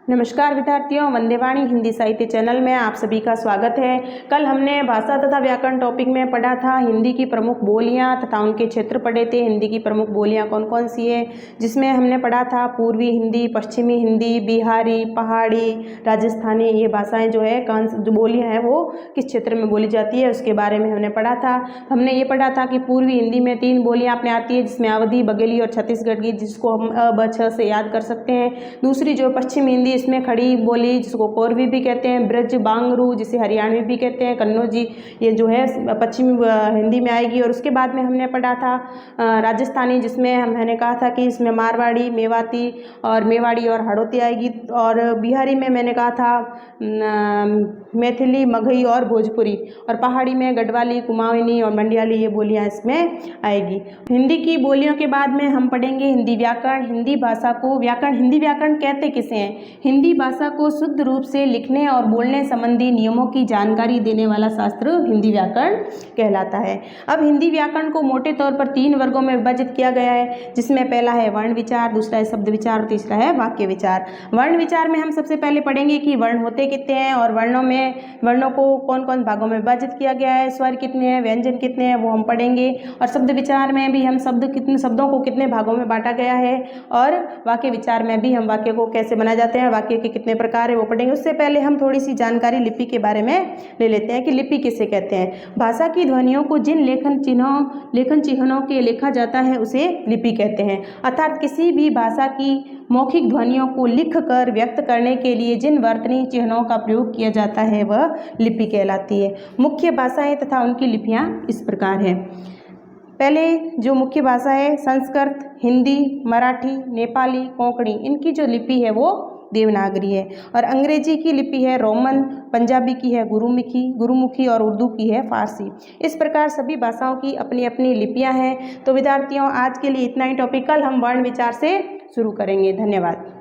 नमस्कार विद्यार्थियों, वंदेवाणी हिंदी साहित्य चैनल में आप सभी का स्वागत है। कल हमने भाषा तथा व्याकरण टॉपिक में पढ़ा था हिंदी की प्रमुख बोलियां तथा उनके क्षेत्र पढ़े थे। हिंदी की प्रमुख बोलियां कौन कौन सी है, जिसमें हमने पढ़ा था पूर्वी हिंदी, पश्चिमी हिंदी, बिहारी, पहाड़ी, राजस्थानी। ये भाषाएं जो है जो बोलियाँ हैं वो किस क्षेत्र में बोली जाती है उसके बारे में हमने पढ़ा था। हमने ये पढ़ा था कि पूर्वी हिंदी में 3 बोलियाँ अपने आती है, जिसमें अवधी, बघेली और छत्तीसगढ़ की, जिसको हम अ ब छ से याद कर सकते हैं। दूसरी जो पश्चिमी हिंदी, इसमें खड़ी बोली जिसको कोरवी भी कहते हैं, ब्रज, बांगरू जिसे हरियाणवी भी कहते हैं, कन्नौजी, ये जो है पश्चिमी हिंदी में आएगी। और उसके बाद में हमने पढ़ा था राजस्थानी, जिसमें मैंने कहा था कि इसमें मारवाड़ी, मेवाती और मेवाड़ी और हाड़ौती आएगी। और बिहारी में मैंने कहा था मैथिली, मगही और भोजपुरी। और पहाड़ी में गढ़वाली, कुमाऊनी और मंडियाली, ये बोलियाँ इसमें आएगी। हिंदी की बोलियों के बाद में हम पढ़ेंगे हिंदी व्याकरण। हिंदी भाषा को हिंदी व्याकरण कहते किसे हैं? हिंदी भाषा को शुद्ध रूप से लिखने और बोलने संबंधी नियमों की जानकारी देने वाला शास्त्र हिंदी व्याकरण कहलाता है। अब हिंदी व्याकरण को मोटे तौर पर 3 वर्गों में विभाजित किया गया है, जिसमें पहला है वर्ण विचार, दूसरा है शब्द विचार और तीसरा है वाक्य विचार। वर्ण विचार में हम सबसे पहले पढ़ेंगे कि वर्ण होते कितने हैं और वर्णों को कौन कौन भागों में विभाजित किया गया है, स्वर कितने हैं, व्यंजन कितने हैं, वो हम पढ़ेंगे। और शब्द विचार में भी हम शब्दों को कितने भागों में बांटा गया है, और वाक्य विचार में भी हम वाक्य को कैसे बनाए जाते हैं, वाक्य के कितने प्रकार है, वो पढ़ेंगे। उससे पहले हम थोड़ी सी जानकारी लिपि के बारे में ले लेते हैं कि लिपि किसे कहते हैं। भाषा की ध्वनियों को जिन लेखन चिन्हों के लिखा जाता है उसे लिपि कहते हैं। अर्थात किसी भी भाषा की मौखिक ध्वनियों को लिखकर व्यक्त करने के लिए जिन वर्तनी चिन्हों का प्रयोग किया जाता है वह लिपि कहलाती है। मुख्य भाषाएं तथा उनकी लिपियां इस प्रकार हैं। पहले जो मुख्य भाषा है संस्कृत, हिंदी, मराठी, नेपाली, कोंकणी, इनकी जो लिपि है वो देवनागरी है। और अंग्रेजी की लिपि है रोमन, पंजाबी की है गुरुमुखी और उर्दू की है फारसी। इस प्रकार सभी भाषाओं की अपनी अपनी लिपियां हैं। तो विद्यार्थियों, आज के लिए इतना ही टॉपिक। कल हम वर्ण विचार से शुरू करेंगे। धन्यवाद।